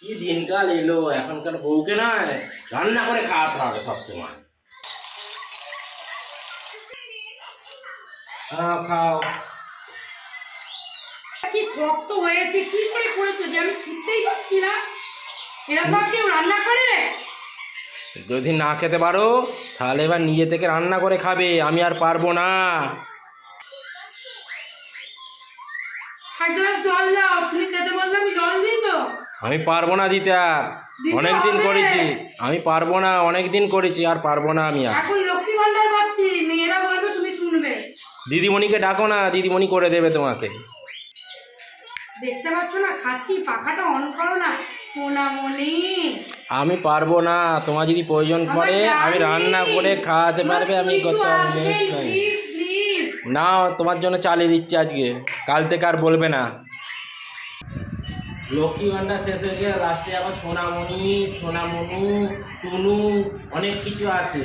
কি দিনকাল এলো, এখনকার বউকে না রান্না করে খাওয়াতে হবে সবসময়। খাও। কি শক্ত হয়েছে, কি করে করেছো যে আমি ছিটতেই পারছি না। এরকম কেউ রান্না করে? যদি না খেতে পারো তাহলে এবার নিজে থেকে রান্না করে খাবে, আমি আর পারবো না। এক গ্লাস জল দাও, তুমি খেতে বললে আমি জল দিই তো। আমি পারবো না দিতে, আর অনেক দিন করেছি। আমি পারবো না, অনেক দিন করেছি, আর পারবো না আমি আর। এখন লক্ষ্মী ভান্ডার পাচ্ছি, মেয়েরা বলবে তুমি শুনবে। দিদিমণিকে ডাকো না, দিদিমণি করে দেবে তোমাকে। দেখতে পাচ্ছ না খাচ্ছি, পাখাটা অন করো না সোনামণি। আমি পারবো না, তোমার যদি প্রয়োজন পড়ে আমি রান্না করে খাওয়াতে পারবে, আমি করতে পারবো না। তোমার জন্য চালিয়ে দিচ্ছি আজকে, কাল থেকে আর বলবে না। লক্ষ্মী ভান্ডার শেষ হয়ে গেলে লাস্টে আবার সোনামণি, সোনামনু, টুনু অনেক কিছু আছে।